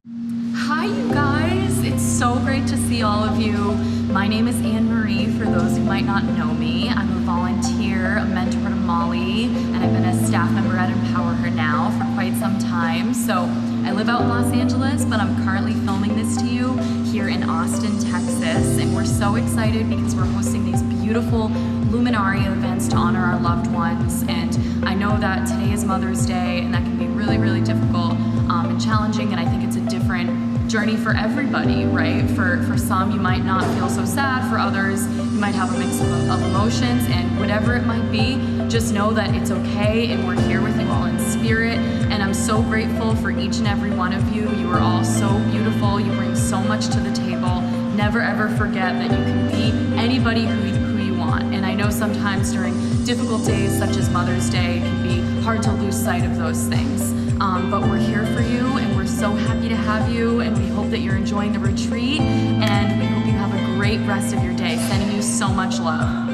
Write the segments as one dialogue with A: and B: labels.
A: Hi you guys, it's so great to see all of you. My name is Anne-Marie, for those who might not know me. I'm a volunteer, a mentor to Molly, and I've been a staff member at empowerHER now for quite some time. So I live out in Los Angeles, but I'm currently filming this to you here in Austin, Texas, and we're so excited because we're hosting these beautiful Luminaria events to honor our loved ones. And I know that today is Mother's Day, and that can be really, really difficult and challenging, and I think it's a different journey for everybody, right? For some, you might not feel so sad. For others, you might have a mix of emotions, and whatever it might be, just know that it's okay, and we're here with you all in spirit. And I'm so grateful for each and every one of you. You are all so beautiful. You bring so much to the table. Never ever forget that you can be anybody who you want. And I know sometimes during difficult days such as Mother's Day, it can be hard to lose sight of those things. But we're here for you, and we're so happy to have you, and we hope that you're enjoying the retreat, and we hope you have a great rest of your day. Sending you so much love.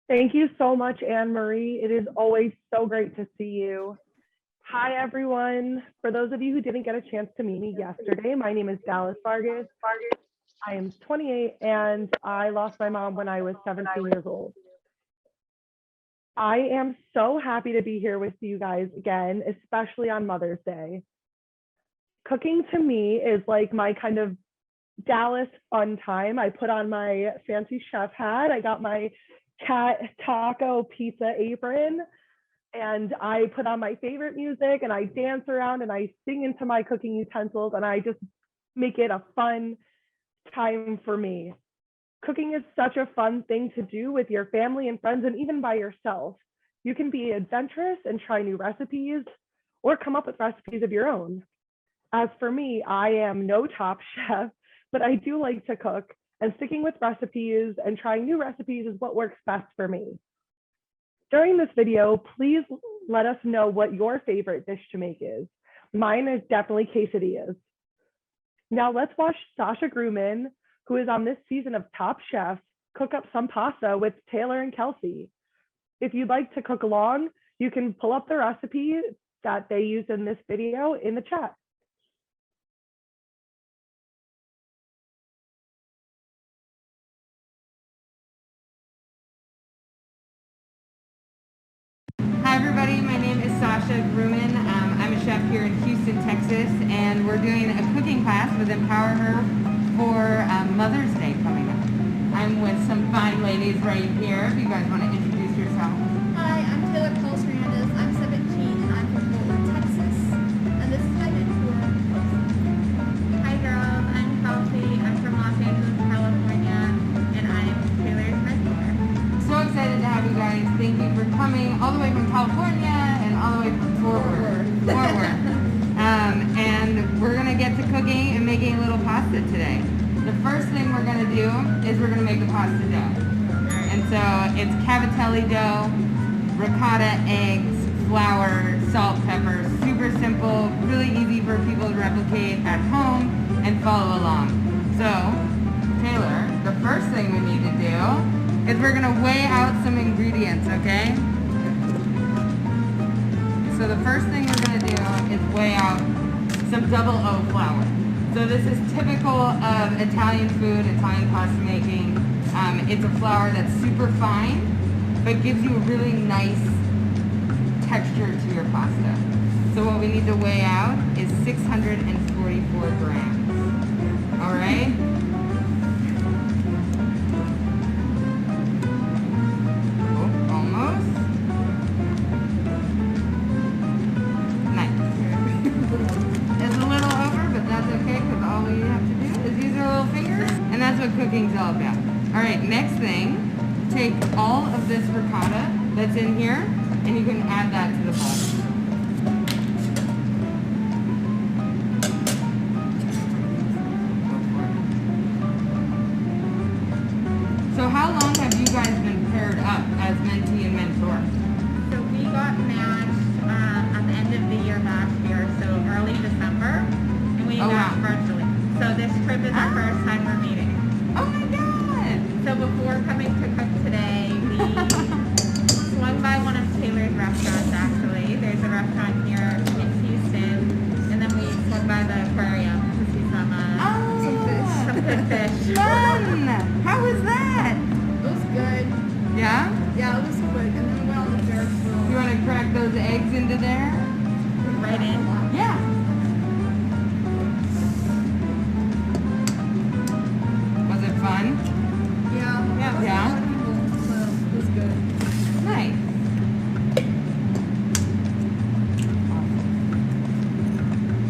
B: Thank you so much, Anne-Marie. It is always so great to see you. Hi, everyone. For those of you who didn't get a chance to meet me yesterday, my name is Dallas Vargas. I am 28, and I lost my mom when I was 17 years old. I am so happy to be here with you guys again, especially on Mother's Day. Cooking to me is like my kind of Dallas fun time. I put on my fancy chef hat. I got my cat taco pizza apron, and I put on my favorite music, and I dance around and I sing into my cooking utensils, and I just make it a fun time for me. Cooking is such a fun thing to do with your family and friends, and even by yourself. You can be adventurous and try new recipes, or come up with recipes of your own. As for me, I am no top chef, but I do like to cook, and sticking with recipes and trying new recipes is what works best for me. During this video, please let us know what your favorite dish to make is. Mine is definitely quesadillas. Now let's watch Sasha Grumman, who is on this season of Top Chef, cook up some pasta with Taylor and Kelsey. If you'd like to cook along, you can pull up the recipe that they use in this video in the chat.
C: Hi everybody, my name is Sasha Grumman. I'm a chef here in Houston, Texas, and we're doing a cooking class with empowerHER for Mother's Day coming up. I'm with some fine ladies right here. If you guys want to introduce yourselves.
D: Hi, I'm Taylor Hernandez. I'm 17 and I'm from Fort Worth, Texas. And this is my mentor. Hi girls, I'm Kelsey. I'm from Los Angeles, California, and I'm Taylor's mentor.
C: So excited to have you guys. Thank you for coming all the way from California and all the way from Fort Worth. And we're going to get to cooking and making a little pasta today. The first thing we're going to do is we're going to make the pasta dough. And so it's cavatelli dough, ricotta, eggs, flour, salt, pepper. Super simple, really easy for people to replicate at home and follow along. So, Taylor, the first thing we need to do is we're going to weigh out some ingredients, okay? So the first thing we're going to do is weigh out some double O flour. So this is typical of Italian food, Italian pasta making. It's a flour that's super fine, but gives you a really nice texture to your pasta. So what we need to weigh out is 644 grams. All right? Cooking's all about. All right, next thing, take all of this ricotta that's in here, and you can add that to the bowl. So how long have you guys been paired up as mentee and mentor?
D: So we got matched at the end of the year last year.
C: into there.
D: Right in.
C: Yeah. Was it fun?
D: Yeah.
C: Yeah.
D: A lot of people, so it was good.
C: Nice.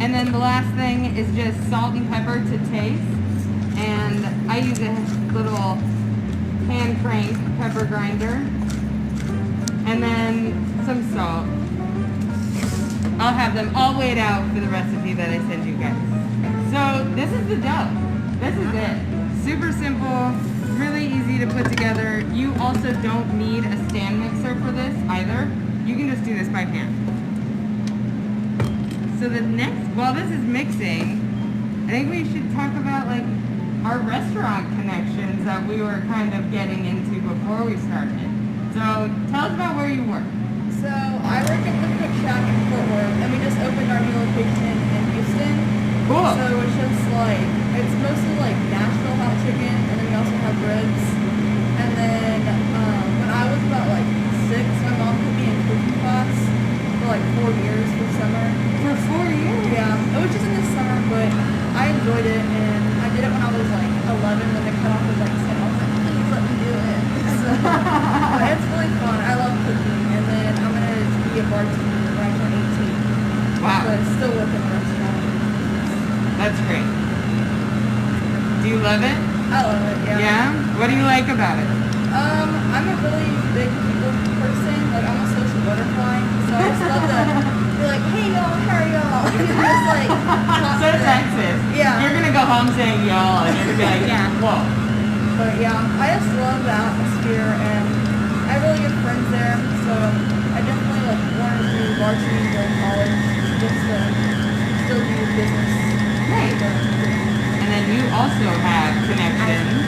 C: And then the last thing is just salt and pepper to taste. And I use a little hand crank pepper grinder. And then some salt. I'll have them all weighed out for the recipe that I send you guys. So this is the dough. This is it. Super simple, really easy to put together. You also don't need a stand mixer for this either. You can just do this by hand. So the next, while this is mixing, I think we should talk about like our restaurant connections that we were kind of getting into before we started. So tell us about where you work.
D: So I work at the Cook Shack in Fort Worth, and we just opened our new location in Houston.
C: Cool.
D: So it's just like, it's mostly like Nashville hot chicken, and then we also have ribs. And then when I was about like 6, my mom put me in cooking class for like 4 years for summer.
C: For 4 years?
D: Yeah, it was just in the summer, but I enjoyed it, and I did it when I was like 11 when the cutoff was like 10. I was like, please let me do it. So, but it's really fun. I love cooking, and then I'm gonna be a bartender when I turn 18.
C: Wow.
D: But still work in a restaurant.
C: That's great. Do you love it?
D: I love it. Yeah.
C: Yeah? What do you like about it?
D: I'm a really big people person. Like I'm a social butterfly, so I just love to be like, hey y'all, how are y'all? And just like talk
C: So
D: to them.
C: Texas.
D: Yeah.
C: You're gonna go home saying y'all, and you're gonna be like,
D: Yeah.
C: whoa.
D: But yeah, I just love the atmosphere, and I have really good friends there. So I definitely like wanted to do varsity during college just to still do business.
C: Great. And then you also have connections.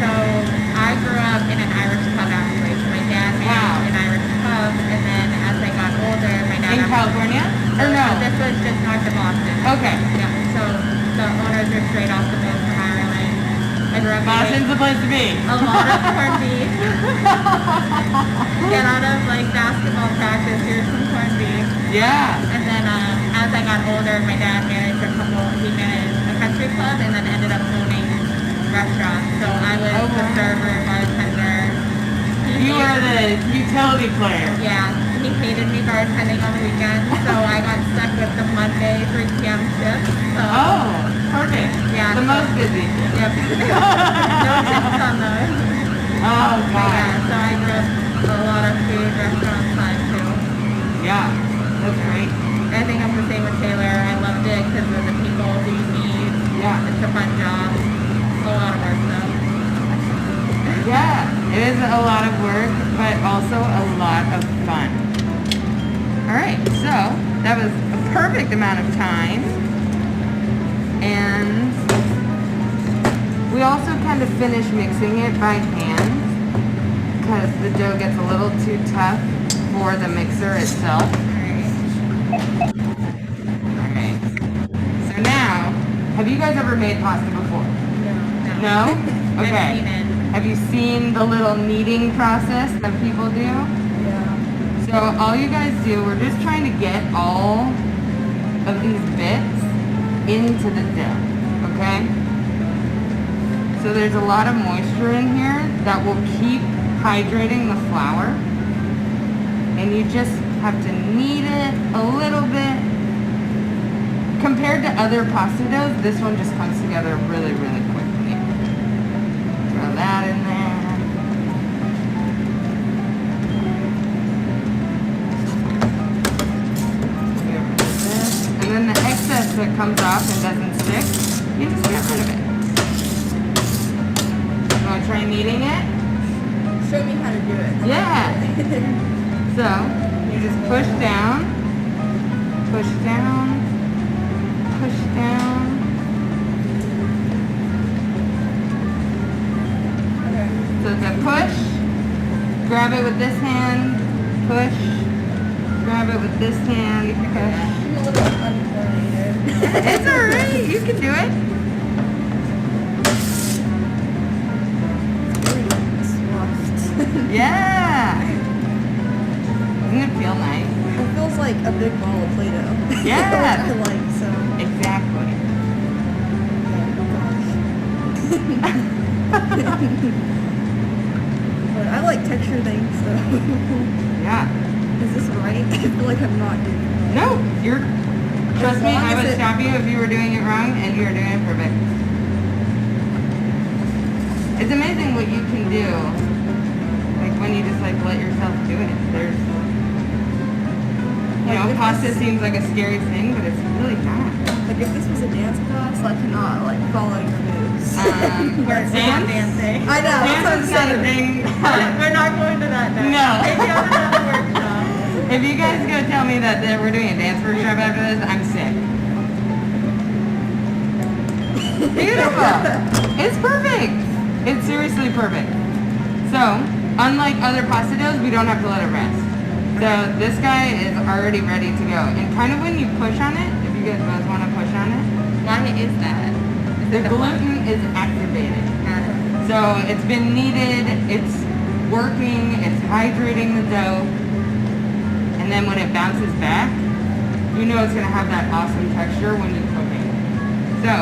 E: So I grew up in an Irish pub actually. So my dad managed an Irish pub, and then as I got older, my dad
C: In California? Or no?
E: This was just north of Boston.
C: Okay.
E: Yeah. So the owners are straight off the boat from Ireland. I grew up
C: Boston's the place to be.
E: a lot of corned beef. Get out of like basketball practice, here's some corned beef.
C: Yeah.
E: And then as I got older, my dad managed he managed a country club and then ended up owning restaurants. So I was the server, bartender.
C: You were the utility player.
E: Yeah, he hated me bartending on the weekends, so I got stuck with the Monday 3 p.m. shift. So,
C: Oh, perfect.
E: Yeah.
C: The most busy.
E: Yep. No tips on those.
C: Oh,
E: But
C: God.
E: yeah, so I grew up a lot of food restaurant time too.
C: Yeah. That's great.
E: I think I'm the same with Taylor. I loved it because of the people who you meet.
C: Yeah.
E: It's a fun job. A lot of work though.
C: Yeah, it is a lot of work, but also a lot of fun. All right, so that was a perfect amount of time. And we also kind of finish mixing it by hand because the dough gets a little too tough for the mixer itself. All right. So now, have you guys ever made pasta before? No? Okay.
E: I've seen it.
C: Have you seen the little kneading process that people do?
D: Yeah.
C: So all you guys do, we're just trying to get all of these bits into the dough, okay? So there's a lot of moisture in here that will keep hydrating the flour. And you just have to knead it a little bit. Compared to other pasta doughs, this one just comes together really, really quickly. Throw that in there. Get rid of this. And then the excess that comes off and doesn't stick, you just get rid of it. You want to try kneading it?
D: Show me how to do it.
C: Yeah. So, you just push down, push down, push down. So it's a push, grab it with this hand, push, grab it with this hand, push.
D: I'm a little uncoordinated.
C: It's alright, you can do it.
D: It's really soft.
C: Yeah. Doesn't it feel nice?
D: It
F: feels like a big ball of Play-Doh.
C: Yeah.
F: Which I like, so.
C: Exactly.
F: But I like texture things, so.
C: Yeah.
F: Is this right? I feel like I'm not doing it.
C: No, you're. Trust me,
F: long
C: I
F: as
C: would
F: it-
C: stop you if you were doing it wrong, and you are doing it perfect. It's amazing what you can do, like when you just like let yourself do it. There's, you know,
F: if
C: pasta
F: this-
C: seems like a scary thing, but it's really not.
F: Like if this was a dance class, I cannot like follow your moves.
E: We're
C: Dance?
E: dancing.
F: I know. That's what I'm
C: Dance is not a
F: saying.
C: thing.
E: We're not going to that now.
C: No.
E: Maybe on another workshop.
C: If you guys go tell me that we're doing a dance workshop after this, I'm sick. Beautiful. It's perfect. It's seriously perfect. So, unlike other pasta doughs, we don't have to let it rest. So this guy is already ready to go. And kind of when you push on it, if you guys both want to push on it,
E: Why is that?
C: the gluten is activated. So it's been kneaded, it's working, it's hydrating the dough. And then when it bounces back, you know it's going to have that awesome texture when you cook it. So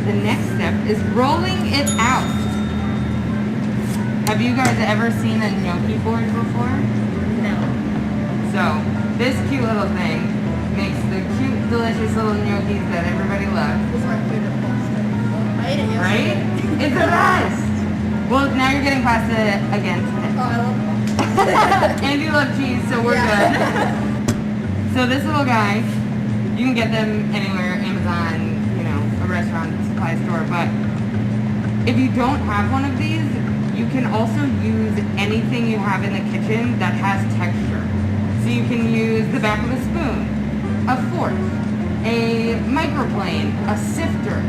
C: the next step is rolling it out. Have you guys ever seen a gnocchi board before?
E: No.
C: So this cute little thing makes the cute, delicious little gnocchis that everybody loves.
F: This is my favorite pasta. I ate it yesterday.
C: Right? It's the best! Well, now you're getting pasta again today.
F: Oh, I love pasta.
C: And you love cheese, so we're good. So this little guy, you can get them anywhere, Amazon, you know, a restaurant, supply store, but if you don't have one of these, you can also use anything you have in the kitchen that has texture. So you can use the back of a spoon, a fork, a microplane, a sifter.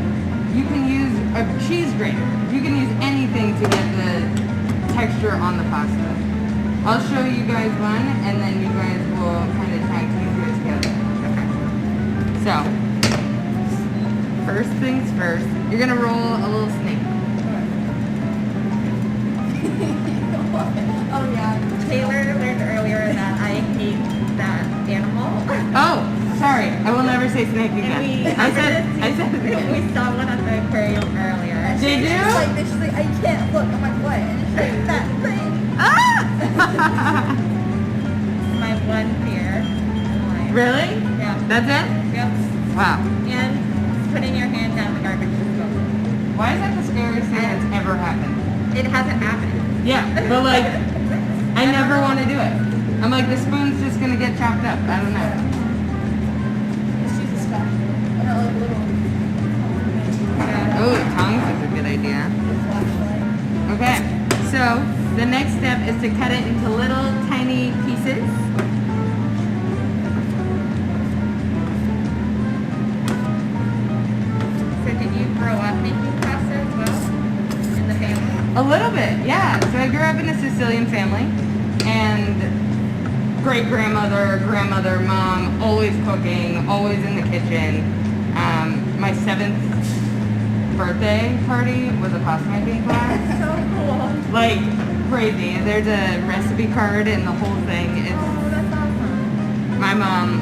C: You can use a cheese grater. You can use anything to get the texture on the pasta. I'll show you guys one, and then you guys will kind of tag team do it together. Okay. So, first things first, you're gonna roll a little snake.
F: Oh yeah.
E: Taylor learned earlier that I hate that animal.
C: Oh, sorry. I will never say snake again. I said.
E: We saw one at the aquarium earlier.
C: Did you?
F: She's like, she's like, I can't look. I'm like, what? And she's like, that thing.
E: My one fear in life.
C: Really?
E: Yeah.
C: That's it?
E: Yep.
C: Wow.
E: And putting your hand down the garbage disposal.
C: Why is that the scariest thing that's ever happened?
E: It hasn't happened.
C: Yeah, but like, I never want to do it. I'm like, the spoon's just gonna get chopped up. I don't know.
F: Just use a spatula. I don't like little.
C: Oh, tongs is a good idea.
F: Flashlight.
C: Okay, so the next step is to cut it into little tiny pieces.
E: So did you grow up making pasta as well? In the family?
C: A little bit, yeah. So I grew up in a Sicilian family, and great-grandmother, grandmother, mom, always cooking, always in the kitchen. My 7th birthday party was a pasta making class.
E: So cool.
C: Like, crazy. There's a recipe card and the whole thing. It's,
E: Oh, that's awesome.
C: my mom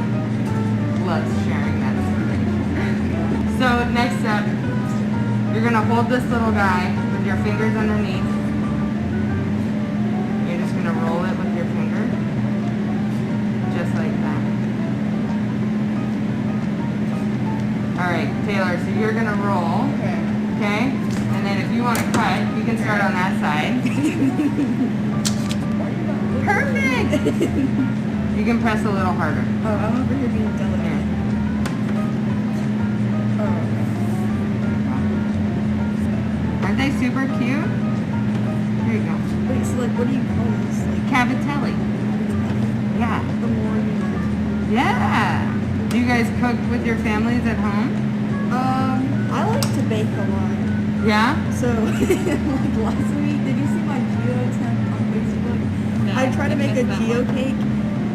C: loves sharing that information. So next step, you're gonna hold this little guy with your fingers underneath. You're just gonna roll it with your finger. Just like that. Alright, Taylor, so you're gonna roll.
F: Okay.
C: Okay? And then if you want to cut, you can start on that side. Perfect! You can press a little harder.
F: Oh, I'm over here being delicate. Oh,
C: Aren't they super cute? There you go.
F: okay. Wait, so like, what do you call this? Like,
C: Cavatelli. Yeah.
F: the more you know.
C: Yeah. Do you guys cook with your families at home?
F: I like to bake a lot.
C: Yeah?
F: So, like last week, did you see my geo attempt on Facebook?
E: No,
F: I tried to make a
E: missed that
F: geo
E: one.
F: cake.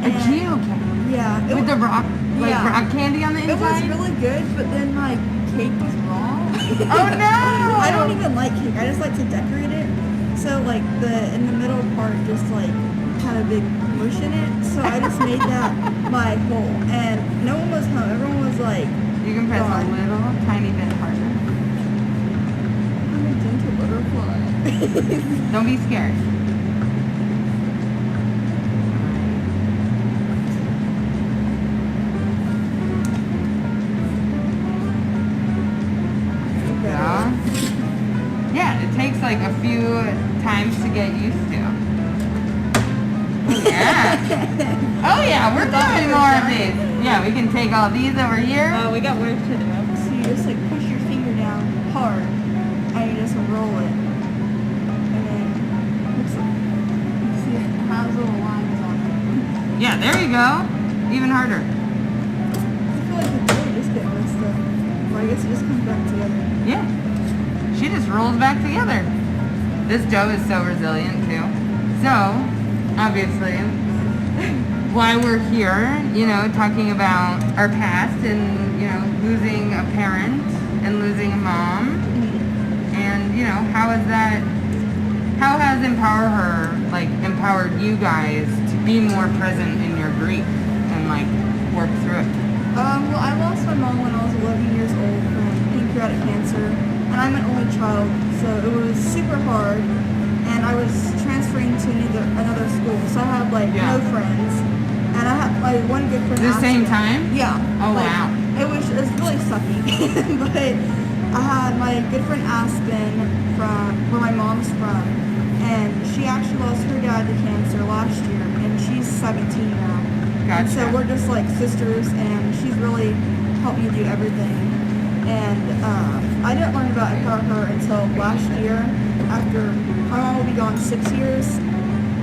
C: A
F: and-
C: geocake.
F: Yeah.
C: With the rock, like
F: Yeah.
C: rock candy on the
F: It was
C: inside?
F: really good, but then my cake was wrong.
C: Oh no!
F: I don't even like cake. I just like to decorate it. So like in the middle part just like had a big mush in it, so I just made that my hole. And no one was home. Everyone was like,
C: You can press
F: gone.
C: a little tiny bit harder.
F: I'm a gentle butterfly.
C: Don't be scared. Yeah. Yeah, it takes like a few times to get used to. Yeah. Oh yeah, we're doing more of these. Yeah, we can take all these over here.
E: Oh, we got work to do.
F: So you just like push your finger down hard, and you just roll it. And then, looks like, you see it has little lines on it.
C: Yeah, there you go. Even harder.
F: I feel like the dough just get messed up. Well, I guess it just comes back together.
C: Yeah. She just rolls back together. This dough is so resilient too. So, obviously, why we're here, you know, talking about our past and, you know, losing a parent and losing a mom. And, you know, how has empowerHER, like, empowered you guys to be more present in your grief and, like, work through it?
F: Well, I lost my mom when I was 11 years old from pancreatic cancer, and I'm an only child, so it was super hard. And I was transferring to another school, so I had like
C: Yeah.
F: no friends, and I had like one good friend.
C: The same
F: Aspen.
C: time?
F: Yeah.
C: Oh,
F: like,
C: wow.
F: It was really sucky, but I had my good friend Aspen from where my mom's from, and she actually lost her dad to cancer last year, and she's 17 now. And so
C: Gotcha.
F: we're just like sisters, and she's really helped me do everything. And I didn't learn about empowerHER until last year, after my mom will be gone 6 years.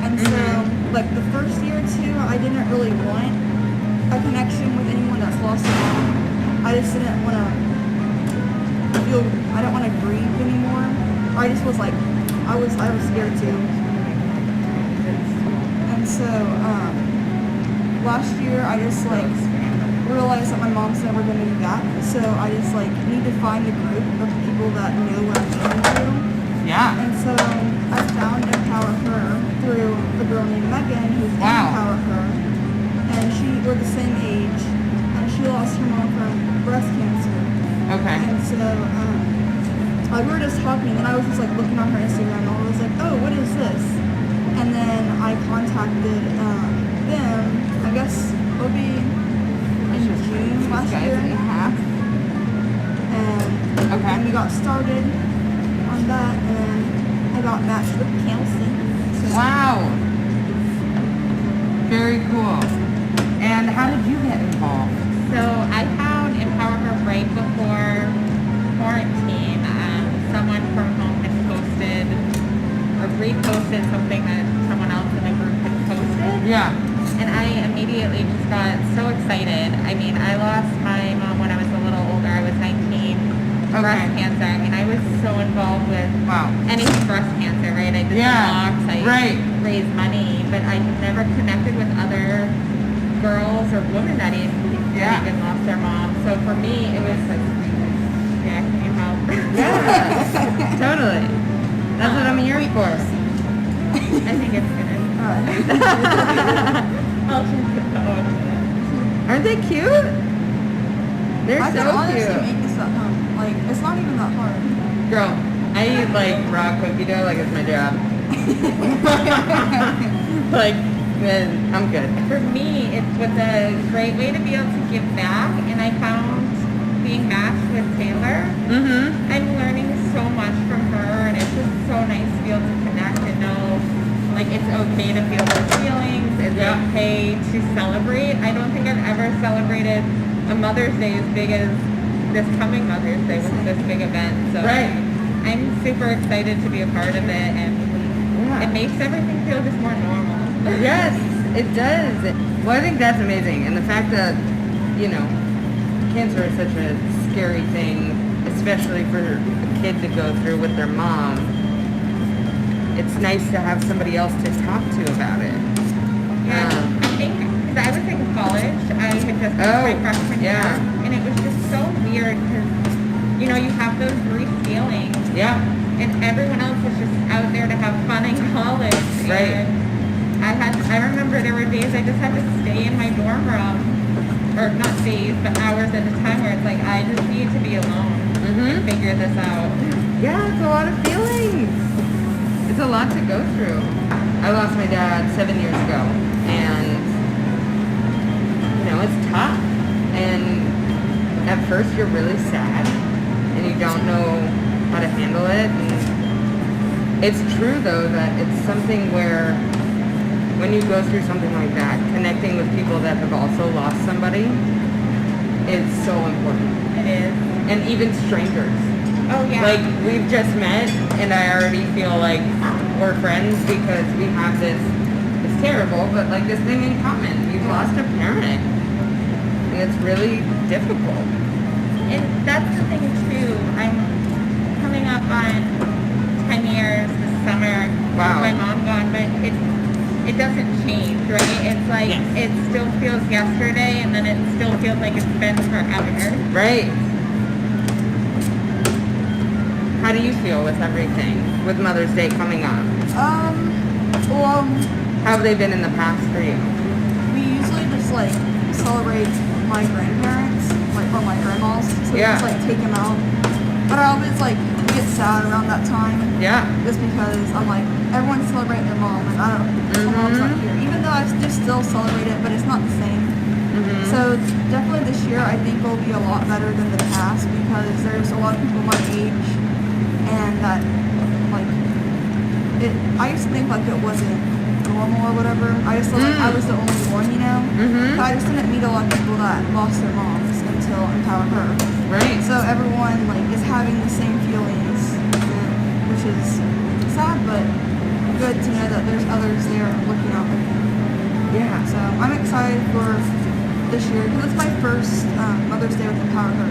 F: And so, like the first year or two, I didn't really want a connection with anyone that's lost a mom. I just didn't want to I don't want to grieve anymore. I just was like, I was scared too. And so, last year I just like realized that my mom's never going to be back, so I just like need to find a group of people that know what I'm going through.
C: Yeah.
F: And so I found empowerHER through a girl named Megan who's in
C: Wow.
F: empowerHER, and we're the same age, and she lost her mom from breast cancer.
C: Okay.
F: And so we were just talking, and I was just like looking on her Instagram, and I was like, oh, what is this? And then I contacted them. I guess it'll be in June last year. And we got started on that, and I got matched with Contestant. So
C: Wow. Very cool. And how did you get involved?
E: So I found empowerHER right before quarantine. Someone from home had posted or reposted something that someone else in the group had posted.
C: Yeah.
E: And I immediately just got so excited. I mean, I lost my mom when I was a little older. I was 19, breast cancer. I mean, I was so involved with anything breast cancer, right? I did talks, I raised money, but I never connected with other girls or women that even lost their mom. So for me, it was like, yeah, can you help?
C: Yeah. Totally. That's what I'm here for.
E: I think it's good.
C: Aren't they cute? They're
F: I
C: so
F: can honestly
C: cute.
F: make this at home. Like, it's not even that hard.
C: Girl, I eat like raw cookie dough like it's my job. Like, man, I'm good.
E: For me, it was a great way to be able to give back, and I found being matched with Taylor. I'm learning so much from her, and it's just so nice to be able to connect and know, like, it's okay to feel those feelings. It's okay to celebrate. I don't think I've ever celebrated a Mother's Day as big as this coming Mother's Day with this big event. So I'm super excited to be a part of it, and it makes everything feel just more normal.
C: Yes, it does. Well, I think that's amazing. And the fact that, you know, cancer is such a scary thing, especially for a kid to go through with their mom. It's nice to have somebody else to talk to about it.
E: Yeah, I think, because I was in college, I had just finished my freshman year, and it was just so weird because, you know, you have those brief feelings.
C: Yeah.
E: And everyone else was just out there to have fun in college.
C: Right.
E: And I days I just have to stay in my dorm room, or not days, but hours at a time where it's like, I just need to be alone and figure this out.
C: Yeah, it's a lot of feelings. It's a lot to go through. I lost my dad 7 years ago, and you know, it's tough. And at first you're really sad and you don't know how to handle it. And it's true though that it's something where when you go through something like that, connecting with people that have also lost somebody is so important.
E: It is.
C: And even strangers.
E: Oh yeah.
C: Like, we've just met, and I already feel like we're friends because we have this, it's terrible, but like this thing in common. We've lost a parent. And it's really difficult.
E: And that's the thing too. I'm coming up on 10 years this summer
C: Wow.
E: with my mom gone, but it doesn't change, right? It's like,
C: Yes.
E: it still feels yesterday, and then it still feels like it's been forever.
C: Right. How do you feel with everything? With Mother's Day coming up?
F: Well,
C: How have they been in the past for you?
F: we usually just like celebrate my grandparents, like or my grandmas. So we
C: Yeah.
F: just like take them out. But I always like get sad around that time.
C: Yeah.
F: Just because I'm like, everyone's celebrating their mom, and I don't, my mom's not here. Even though I do still celebrate it, but it's not the same. So definitely this year I think will be a lot better than the past because there's a lot of people my age, and that like I used to think like it wasn't normal or whatever. I just felt like I was the only one, you know. But I just didn't meet a lot of people that lost their moms until empowerHER.
C: Right.
F: So everyone like is having the same feelings, which is sad, but good to know that there's others there looking out for them.
C: Yeah.
F: So I'm excited for this year because it's my first Mother's Day with empowerHER.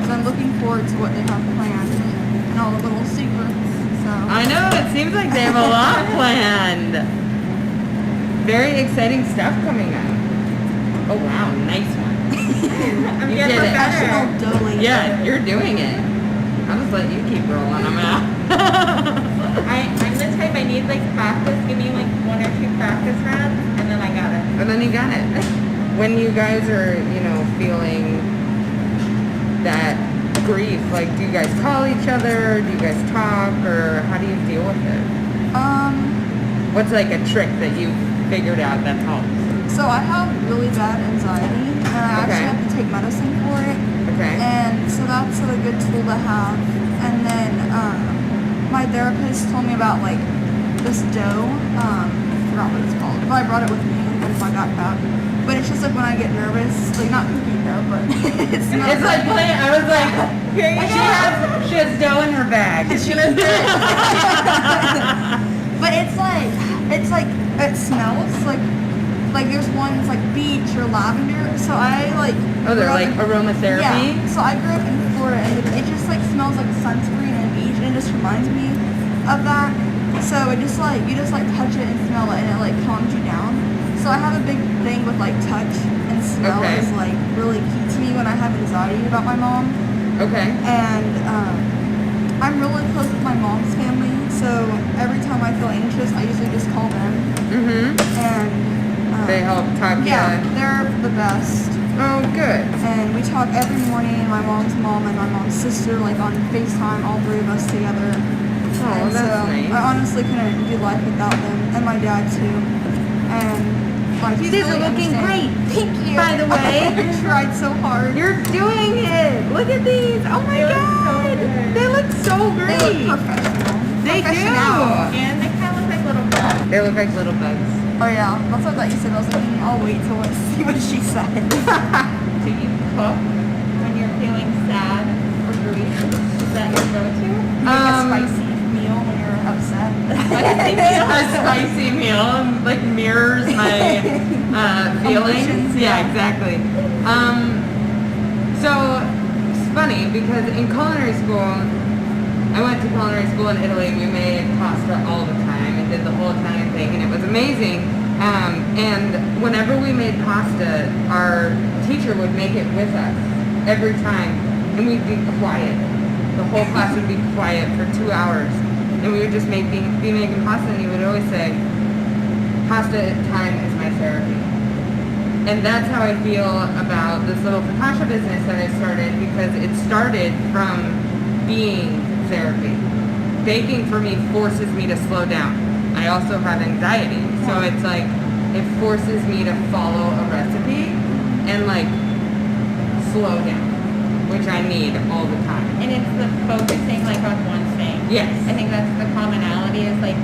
F: So I'm looking forward to what they have planned and all the little secrets. So
C: I know, it seems like they have a lot planned. Very exciting stuff coming up. Oh wow, nice one.
E: I'm
C: You
E: getting
C: did it.
E: better.
F: professional dough laser.
C: Yeah, you're doing it. I'll just let you keep rolling them out.
E: I'm the type I need like practice. Give me like 1 or 2 practice rounds, and then I got it.
C: And then you got it. When you guys are, you know, feeling that grief, like do you guys call each other? Do you guys talk? Or how do you deal with it? What's like a trick that you figured out that helps?
F: So I have really bad anxiety, and I
C: Okay.
F: actually have to take medicine for it.
C: Okay.
F: And so that's a good tool to have. And then my therapist told me about like this dough. I forgot what it's called, but I brought it with me in my backpack. But it's just like when I get nervous, like not cooking dough, but it smells
C: It's like playing, I was like, she has dough in her bag.
F: But it's like it smells like there's ones like beach or lavender. So I like
C: Oh, they're
F: grew up
C: like
F: in-
C: aromatherapy?
F: Yeah. So I grew up in Florida, and it just like smells like sunscreen and beach, and it just reminds me of that. So it just like you just like touch it and smell it, and it like calms you down. So I have a big thing with like touch and smell
C: Okay.
F: is like really key to me when I have anxiety about my mom.
C: Okay.
F: And I'm really close with my mom's family, so every time I feel anxious, I usually just call them. And
C: They help talk you.
F: yeah, they're the best.
C: Oh, good.
F: And we talk every morning. My mom's mom and my mom's sister, like on FaceTime, all 3 of us together.
C: Oh,
F: And
C: that's
F: so
C: nice.
F: I honestly couldn't do life without them, and my dad too. And like he's
C: You guys
F: really
C: are looking
F: understanding. Thank you.
C: By the way.
F: I tried so hard.
C: You're doing it. Look at these. Oh my God. They look so
F: They
C: great.
F: look professional.
C: They do.
F: Professional.
E: And they kind of look like little bugs.
C: They look like little bugs.
F: Oh yeah, that's what I thought you said. I was like, I'll wait till I see what she said.
E: Do you cook when you're feeling sad or grief? Is that your go-to?
F: Make a spicy meal when you're upset.
C: A spicy meal like mirrors my feelings.
F: Emotions,
C: Yeah,
F: yeah.
C: exactly. So it's funny because in culinary school, I went to culinary school in Italy. We made pasta all the time and did the whole Italian thing, and it was amazing. And whenever we made pasta, our teacher would make it with us every time, and we'd be quiet. The whole class would be quiet for 2 hours, and we would just be making pasta. And he would always say, pasta time is my therapy. And that's how I feel about this little focaccia business that I started, because it started from being therapy. Baking for me forces me to slow down. I also have anxiety, so it's like it forces me to follow a recipe and like slow down, which I need all the time.
E: And it's the focusing like on one thing.
C: Yes.
E: I think that's the commonality, is like,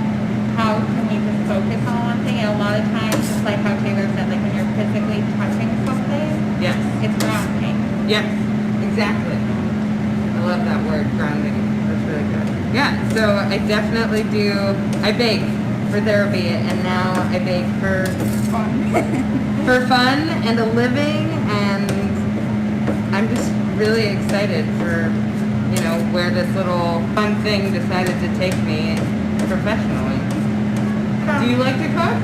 E: how can we just focus on one thing? And a lot of times, just like how Taylor said, like when you're physically touching something,
C: Yes.
E: it's grounding.
C: Yes, exactly. I love that word, grounding. That's really good. Yeah, so I definitely do, I bake for therapy, and now I bake for for fun and a living, and I'm just really excited for, you know, where this little fun thing decided to take me professionally. Do you like to cook?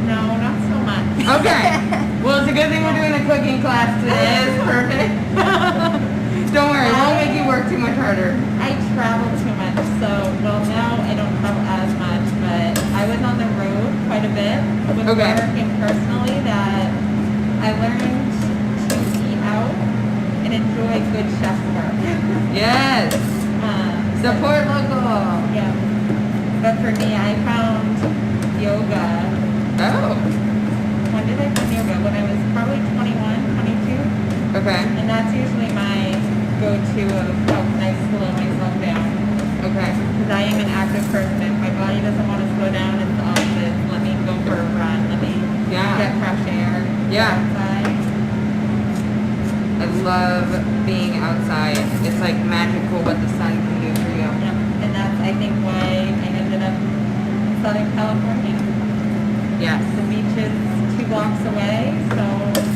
E: No, not so much.
C: Okay. Well, it's a good thing we're doing a cooking class today. It's perfect. Don't worry, it won't make you work too much harder.
E: I travel too much, so, well, now I don't travel as much, but I was on the road quite a bit with
C: Okay.
E: work and personally, that I learned to eat out and enjoy good chef work.
C: Yes. Support local.
E: Yeah. But for me, I found yoga.
C: Oh.
E: When did I find yoga? When I was probably 21, 22.
C: Okay.
E: And that's usually my go-to of how can I slow myself down.
C: Okay.
E: Because I am an active person. If my body doesn't want to slow down, it's the opposite. Let me go for a run. Let me get fresh air.
C: Yeah.
E: Outside.
C: I love being outside. It's like magical what the sun can do for you.
E: Yep. And that's, I think, why I ended up in Southern California.
C: Yes.
E: The beach is 2 blocks away, so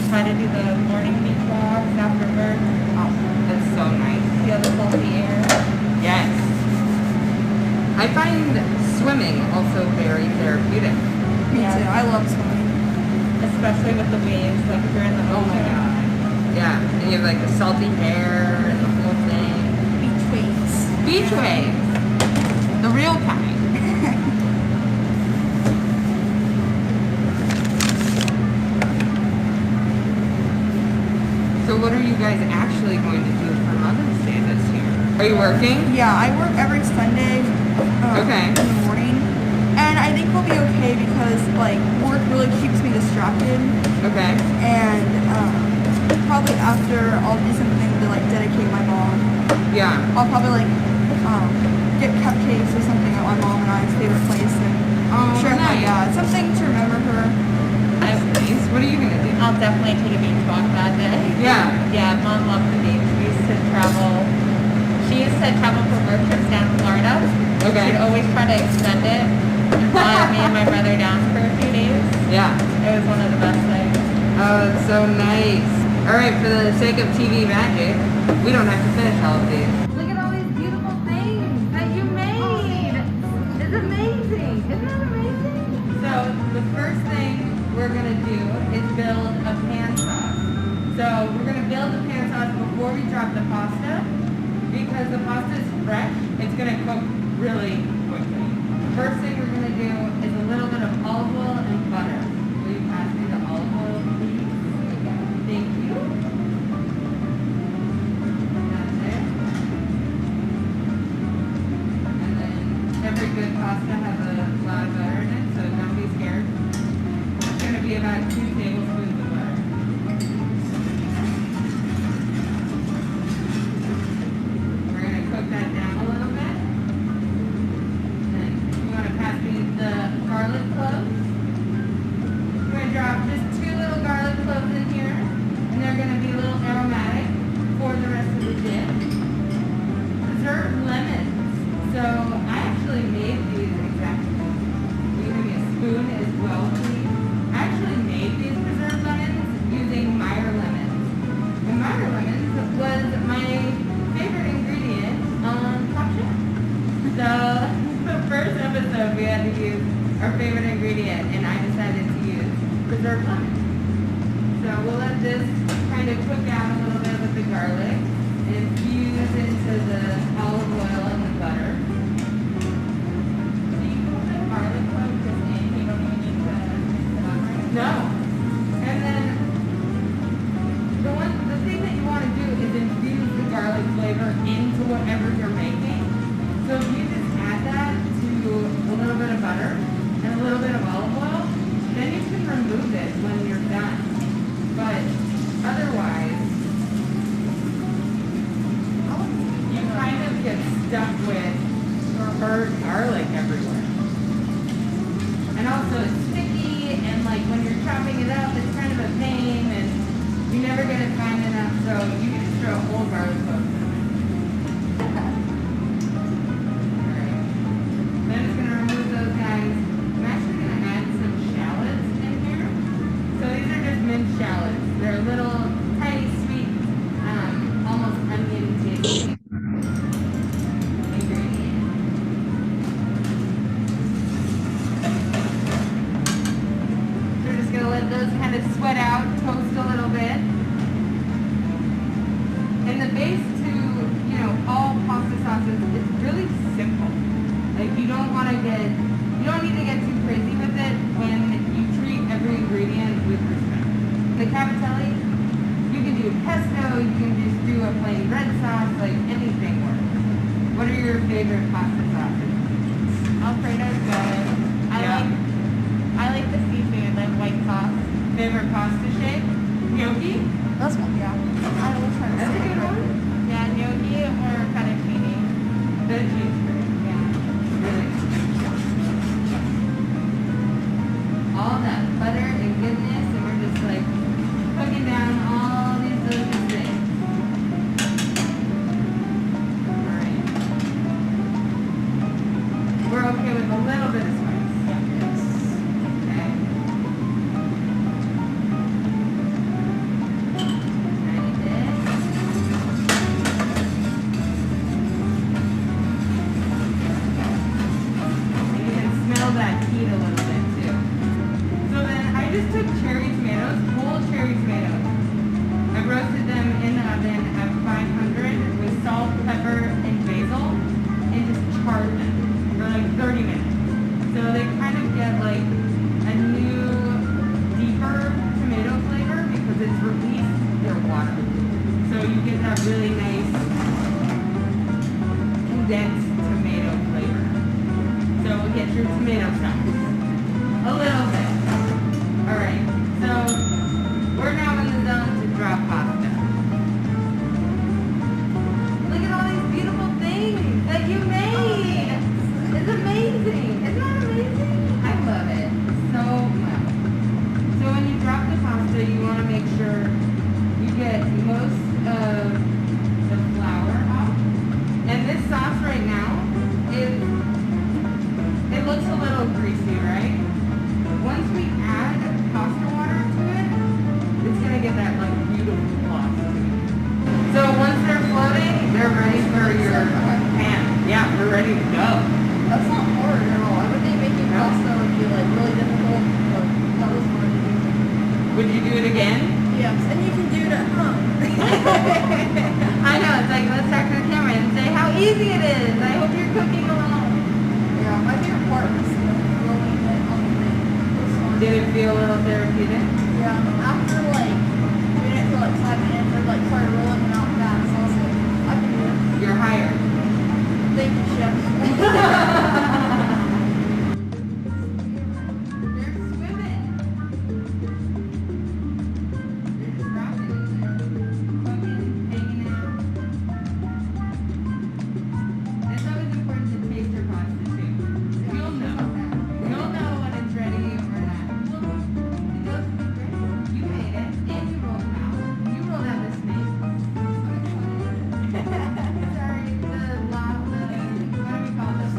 E: try to do the morning beach walks after work.
C: Awesome. That's so nice.
E: Feel the salty air.
C: Yes. I find swimming also very therapeutic.
F: Me too. I love swimming.
E: Especially with the waves, like if you're in the
C: Oh my
E: ocean.
C: god. Yeah. And you have like the salty air and the whole thing.
F: Beach waves.
C: Beach waves. The real kind. So what are you guys actually going to do for Mother's Day this year? Are you working?
F: Yeah, I work every Sunday
C: Okay.
F: in the morning. And I think we'll be okay because like work really keeps me distracted.
C: Okay.
F: And probably after I'll do something to like dedicate my mom.
C: Yeah.
F: I'll probably like get cupcakes or something at my mom and I's favorite place and
C: Oh,
F: share with my
C: nice.
F: dad. Something to remember her.
C: That's nice. What are you gonna do?
E: I'll definitely take a beach walk that day.
C: Yeah.
E: Yeah, Mom loved the beach. We used to travel. She used to travel for work trips down to Florida.
C: Okay.
E: She'd always try to extend it and fly me and my brother down for a few days.
C: Yeah.
E: It was one of the best things.
C: Oh, that's so nice. All right, for the sake of TV magic, we don't have to finish all of these.
E: Look at all these beautiful things that you made. It's amazing. Isn't that amazing?
C: So the first thing we're gonna do is build a pan sauce. So we're gonna build the pan sauce before we drop the pasta, because the pasta is fresh. It's gonna cook really quickly. First thing we're gonna do is a little bit of olive oil and butter. Will you pass me the olive oil, please? Thank you. That's it. And then every good pasta has a lot of butter in it, so don't be scared. It's going to be about 2 tablespoons of butter. We're going to cook that down a little bit. And you want to pass me the garlic cloves? I'm going to drop just 2 little garlic cloves in here, and they're going to be a little aromatic for the rest of the dish. Preserved lemons. So I actually made these exactly. You give me a spoon as well, please. I actually made these preserved lemons using Meyer lemons. And Meyer lemons was my favorite ingredient on Top Chef. So the first episode we had to use our favorite ingredient, and I decided to use preserved lemons. So we'll let this kind of cook out a little bit with the garlic and infuse into the olive oil and the butter. So you put the garlic clove just in, you don't even need to No. And then the thing that you want to do is infuse the garlic flavor into whatever you're making. So if you just add that to a little bit of butter and a little bit of olive oil, then you can remove it when you're done. But otherwise, you kind of get stuck with burnt garlic everywhere. And also it's sticky, and like when you're chopping it up, it's kind of a pain, and you never get it fine enough, so you can just throw a whole garlic clove in it. Alright. Then it's going to remove those guys. I'm actually going to add some shallots in here. So these are just minced shallots. They're little, tiny, sweet, almost onion tasting ingredient. We're just going to let those kind of sweat out, toast a little bit. And the base to, you know, all pasta sauces is really simple. Like you don't need to get too crazy with it when you treat every ingredient with respect. The cavatelli, you can do pesto, you can just do a plain red sauce, like anything works. What are your favorite pasta sauces?
E: Alfredo's good. I like the seafood, like white sauce.
C: Favorite pasta shape? Gnocchi?
F: That's one, yeah. I was trying to
C: That's a
F: say
C: good
F: it.
C: one.
E: Yeah, gnocchi or fettuccine.
C: Veggies, yeah, really. All that butter and goodness, and we're just like cooking down all these delicious things. Alright. We're okay with a little bit of spice. Okay. Ready this. And you can smell that heat a little bit too. So then I just took cherry tomatoes, whole cherry tomatoes. I roasted them in the oven at 500 with salt, pepper, and basil, and just charred them for like 30 minutes. So they kind of get like a new, deeper tomato flavor because it's released their water. So you get that really nice condensed tomato flavor. So we'll get your tomato sauce. A little bit. Alright, so we're now in the zone to drop pasta. Look at all these beautiful things that you made! It's amazing! Isn't that amazing? I love it so much. So when you drop the pasta, you want to make sure you get most of the flour off. And this sauce right now it looks a little greasy, right? Once we add pasta water to it, it's gonna get that like beautiful gloss to it. So once they're floating, they're ready for your pan. Yeah, they're ready to go.
F: That's not hard at all. I would think making pasta would be like really difficult, but that was hard to do.
C: Would you do it again?
F: Yes, and you can do it at home.
C: I know, it's like let's talk to the camera and say how easy it is. I hope you're cooking along.
F: Yeah, my favorite part was rolling it on the thing. It was fun.
C: Did it feel a little therapeutic?
F: Yeah, after like doing it for like 5 minutes, I like started rolling them out fast. So I was like, I can do it.
C: You're hired.
F: Thank you, chef.
C: They're swimming. They're just dropping in there. Cooking, hanging out. It's always important to taste your pasta too. You'll know. You'll know when it's ready or not. Look, it does look great. You made it and you rolled it out. You rolled out the snake. Sorry, what do we call this?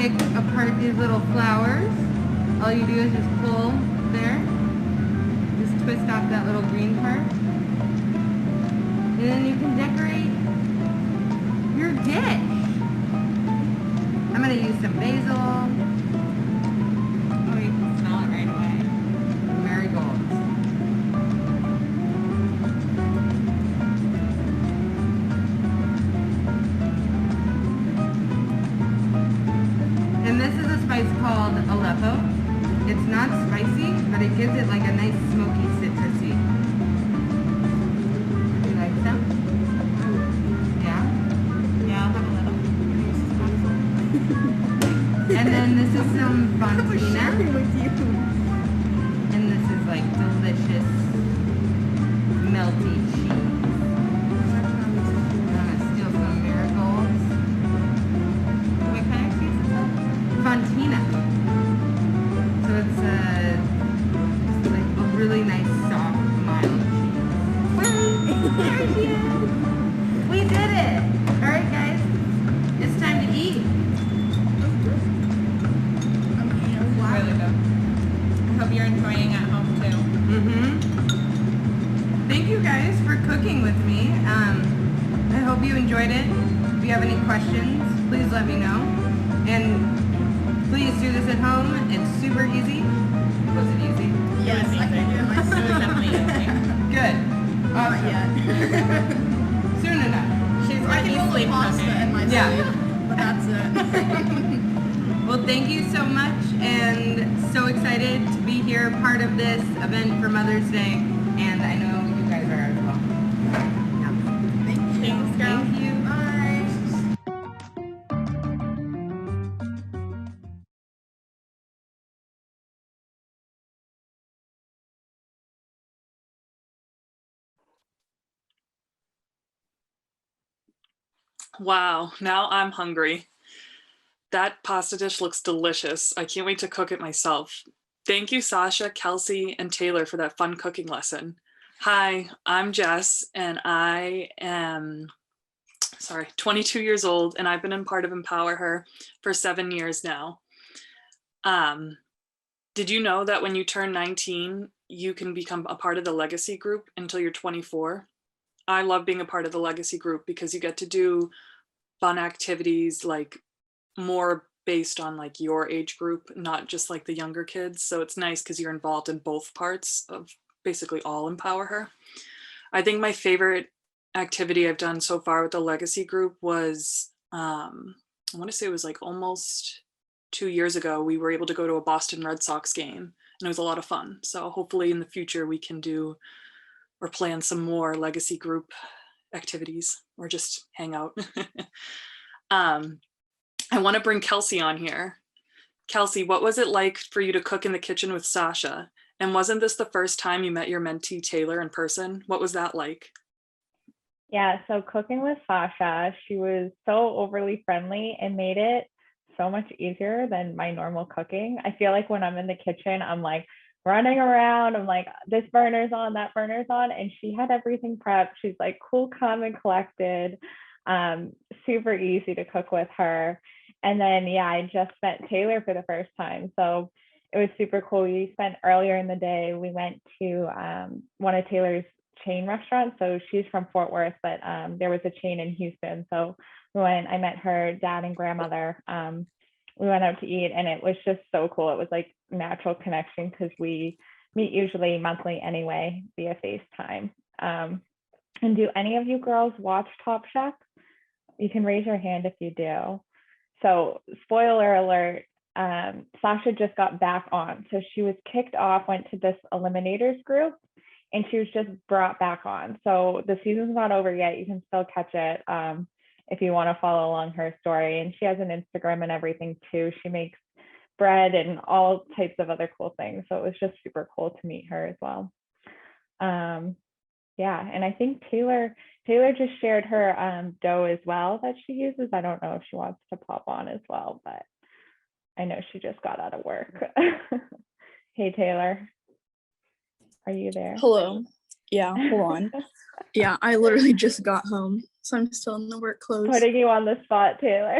C: pick apart these little flowers. All you do is just pull there. Just twist off that little green part. And then you can decorate your dish. I'm gonna use some basil.
E: Oh, you can smell it right away.
C: Marigolds. And this is a spice called Aleppo. It's not spicy, but it gives it like a nice smoky citrusy. You like some? Yeah?
E: Yeah, I'll have a little.
C: And then this is some fontina.
F: Sharing with you.
C: And this is like delicious melty cheese. I'm gonna steal some marigolds.
E: What kind of cheese is that?
C: Fontina. So it's like a really nice soft mild cheese. There she is. We did it. All right, guys. It's time to eat.
E: Really good. I hope you're enjoying at home too.
C: Thank you guys for cooking with me. I hope you enjoyed it. If you have any questions, please let me know. And please do this at home. It's super easy. Was it easy?
F: Yes, I can do it
E: It was
F: myself.
E: definitely easy.
C: Good.
F: Not
C: Awesome.
F: yet.
C: Soon enough.
E: She's
F: I
E: already
F: can hold the
E: sleep
F: pasta
E: cooking.
F: in my
C: Yeah.
F: sleep, but that's it.
C: Well, thank you so much, and so excited to be here, part of this event for Mother's Day, and I know you guys are as well. Yeah.
F: Thank you.
E: Thanks, girl.
C: Thank you.
F: Bye.
G: Wow, now I'm hungry. That pasta dish looks delicious. I can't wait to cook it myself. Thank you, Sasha, Kelsey, and Taylor for that fun cooking lesson. Hi, I'm Jess, and I am, 22 years old, and I've been in part of empowerHER for 7 years now. Did you know that when you turn 19, you can become a part of the legacy group until you're 24? I love being a part of the legacy group because you get to do fun activities, like more based on like your age group, not just like the younger kids. So it's nice because you're involved in both parts of basically all empowerHER. I think my favorite activity I've done so far with the legacy group was, I want to say it was like almost 2 years ago, we were able to go to a Boston Red Sox game, and it was a lot of fun. So hopefully in the future we can do or plan some more legacy group activities or just hang out. I want to bring Kelsey on here. Kelsey, what was it like for you to cook in the kitchen with Sasha? And wasn't this the first time you met your mentee Taylor in person? What was that like?
H: Yeah, so cooking with Sasha, she was so overly friendly and made it so much easier than my normal cooking. I feel like when I'm in the kitchen, I'm like running around. I'm like, this burner's on, that burner's on. And she had everything prepped. She's like cool, calm, and collected. Super easy to cook with her. And then, yeah, I just met Taylor for the first time. So it was super cool. We spent earlier in the day, we went to one of Taylor's chain restaurants. So she's from Fort Worth, but there was a chain in Houston. So I met her dad and grandmother. We went out to eat, and it was just so cool. It was like natural connection because we meet usually monthly anyway via FaceTime. And do any of you girls watch Top Chef? You can raise your hand if you do. So spoiler alert, Sasha just got back on. So she was kicked off, went to this eliminators group, and she was just brought back on. So the season's not over yet. You can still catch it if you want to follow along her story. And she has an Instagram and everything too. She makes bread and all types of other cool things. So it was just super cool to meet her as well. Yeah, and I think Taylor just shared her dough as well that she uses. I don't know if she wants to pop on as well, but I know she just got out of work. Hey, Taylor, are you there?
I: Hello. Yeah, hold on. Yeah, I literally just got home, so I'm still in the work clothes.
H: Putting you on the spot, Taylor.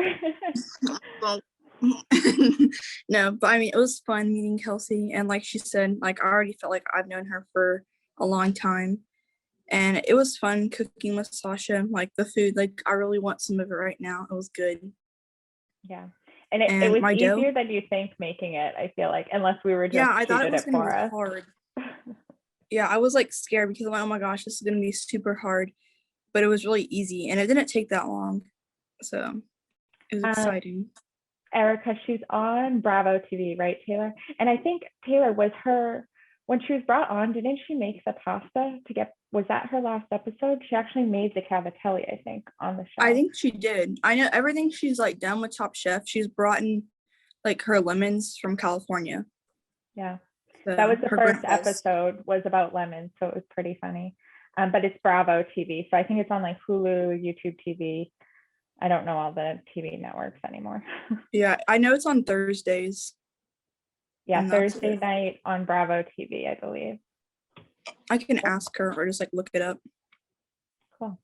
I: Well, No, but I mean, it was fun meeting Kelsey. And like she said, like I already felt like I've known her for a long time. And it was fun cooking with Sasha. Like the food, like I really want some of it right now. It was good.
H: Yeah. And it
I: And
H: was
I: my dough,
H: easier than you think making it, I feel like, unless we were just
I: yeah, I
H: she
I: thought it
H: did
I: was
H: it
I: gonna
H: for
I: be
H: us.
I: hard. Yeah, I was like scared because I'm like, oh my gosh, this is gonna be super hard. But it was really easy and it didn't take that long. So it was exciting.
H: Erica, she's on Bravo TV, right, Taylor? And I think Taylor when she was brought on, didn't she make the pasta was that her last episode? She actually made the cavatelli, I think, on the show.
I: I think she did. I know everything she's like done with Top Chef. She's brought in like her lemons from California.
H: Yeah.
I: So
H: That was the
I: her
H: first
I: grandpa's.
H: episode was about lemons, so it was pretty funny. But it's Bravo TV, so I think it's on like Hulu, YouTube TV. I don't know all the TV networks anymore.
I: Yeah, I know it's on Thursdays.
H: Yeah, Thursday night on Bravo TV, I believe.
I: I can ask her or just like look it up.
H: Cool.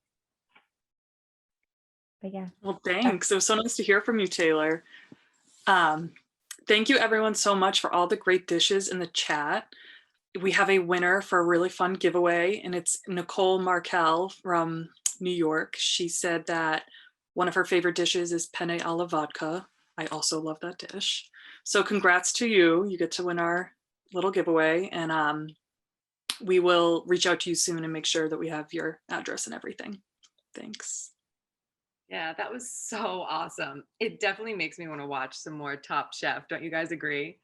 H: But yeah.
G: Well, thanks. It was so nice to hear from you, Taylor. Thank you everyone so much for all the great dishes in the chat. We have a winner for a really fun giveaway, and it's Nicole Markel from New York. She said that one of her favorite dishes is penne alla vodka. I also love that dish. So congrats to you. You get to win our little giveaway, and we will reach out to you soon and make sure that we have your address and everything. Thanks.
J: Yeah, that was so awesome. It definitely makes me want to watch some more Top Chef. Don't you guys agree?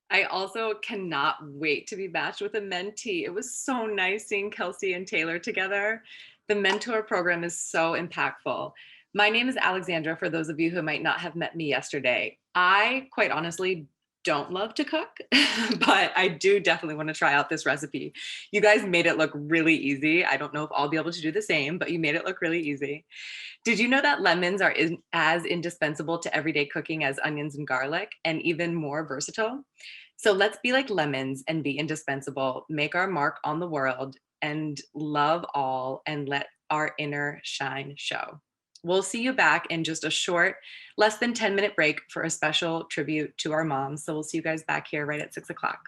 J: I also cannot wait to be matched with a mentee. It was so nice seeing Kelsey and Taylor together. The mentor program is so impactful. My name is Alexandra, for those of you who might not have met me yesterday. I, quite honestly, don't love to cook, but I do definitely want to try out this recipe. You guys made it look really easy. I don't know if I'll be able to do the same, but you made it look really easy. Did you know that lemons are as indispensable to everyday cooking as onions and garlic, and even more versatile? So let's be like lemons and be indispensable, make our mark on the world, and love all, and let our inner shine show. We'll see you back in just a short, less than 10-minute break for a special tribute to our moms. So we'll see you guys back here right at 6 o'clock.